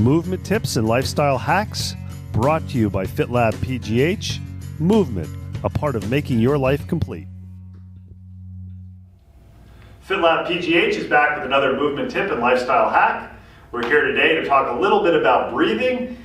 Movement tips and lifestyle hacks brought to you by FitLabPGH. Movement, a part of making your life complete. FitLabPGH is back with another movement tip and lifestyle hack. We're here today to talk a little bit about breathing.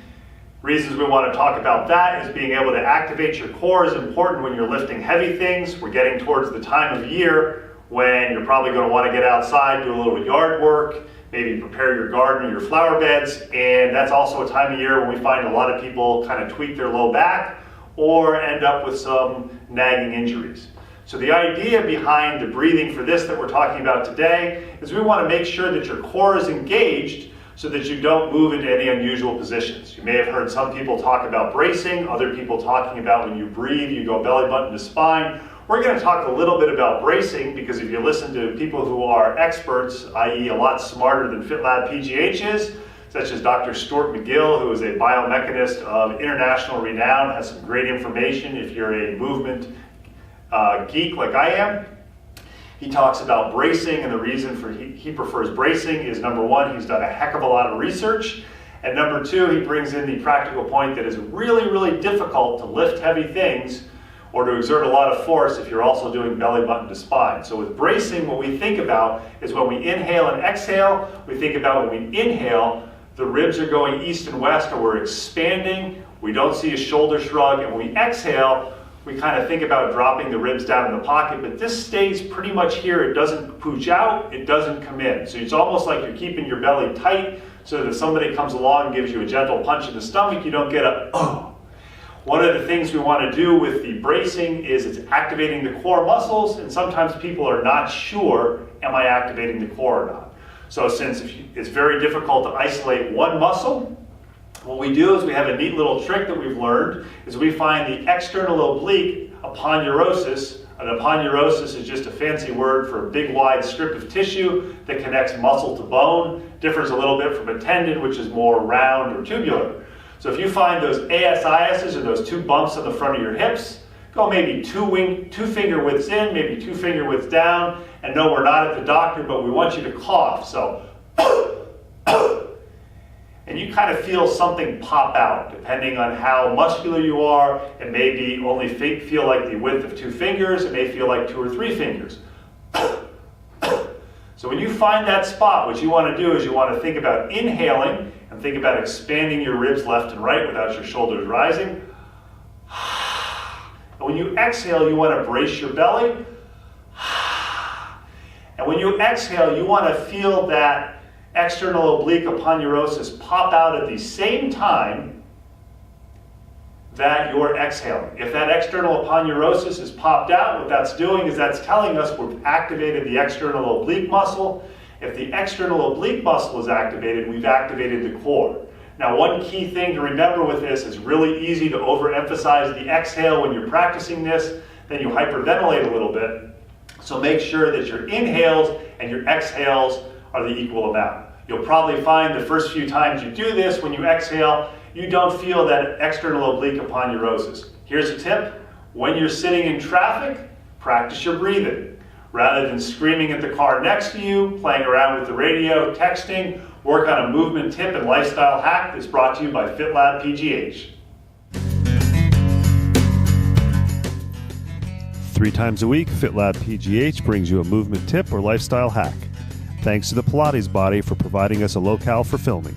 Reasons we want to talk about that is being able to activate your core is important when you're lifting heavy things. We're getting towards the time of year when you're probably going to want to get outside, do a little yard work, maybe prepare your garden or your flower beds, and that's also a time of year when we find a lot of people kind of tweak their low back or end up with some nagging injuries. So the idea behind the breathing for this that we're talking about today is we want to make sure that your core is engaged so that you don't move into any unusual positions. You may have heard some people talk about bracing, other people talking about when you breathe, you go belly button to spine. We're going to talk a little bit about bracing because if you listen to people who are experts, i.e. a lot smarter than FitLabPGH is, such as Dr. Stuart McGill, who is a biomechanist of international renown, has some great information if you're a movement geek like I am. He talks about bracing, and the reason for he prefers bracing is number one, he's done a heck of a lot of research, and number two, he brings in the practical point that it's really, really difficult to lift heavy things or to exert a lot of force if you're also doing belly button to spine. So with bracing, what we think about is when we inhale and exhale, we think about when we inhale, the ribs are going east and west, or we're expanding, we don't see a shoulder shrug, and when we exhale, we kind of think about dropping the ribs down in the pocket, but this stays pretty much here. It doesn't pooch out, it doesn't come in. So it's almost like you're keeping your belly tight so that if somebody comes along and gives you a gentle punch in the stomach, you don't get a oh. One of the things we want to do with the bracing is it's activating the core muscles, and sometimes people are not sure, am I activating the core or not? So since it's very difficult to isolate one muscle, what we do is we have a neat little trick that we've learned, is we find the external oblique aponeurosis. An aponeurosis is just a fancy word for a big wide strip of tissue that connects muscle to bone. Differs a little bit from a tendon, which is more round or tubular. So if you find those ASISs, or those two bumps on the front of your hips, go maybe two finger widths in, maybe 2 finger widths down, and no, we're not at the doctor, but we want you to cough. So, and you kind of feel something pop out. Depending on how muscular you are, it may be only feel like the width of 2 fingers, it may feel like 2 or 3 fingers. So when you find that spot, what you want to do is you want to think about inhaling and think about expanding your ribs left and right without your shoulders rising. And when you exhale, you want to brace your belly. And when you exhale, you want to feel that external oblique aponeurosis pop out at the same time that you're exhaling. If that external aponeurosis is popped out, what that's doing is that's telling us we've activated the external oblique muscle. If the external oblique muscle is activated, we've activated the core. Now, one key thing to remember with this is really easy to overemphasize the exhale when you're practicing this, then you hyperventilate a little bit. So make sure that your inhales and your exhales are the equal amount. You'll probably find the first few times you do this, when you exhale, you don't feel that external oblique aponeurosis. Here's a tip. When you're sitting in traffic, practice your breathing. Rather than screaming at the car next to you, playing around with the radio, texting, work on a movement tip and lifestyle hack that's brought to you by FitLabPGH. 3 times a week, FitLabPGH brings you a movement tip or lifestyle hack. Thanks to the Pilates Body for providing us a locale for filming.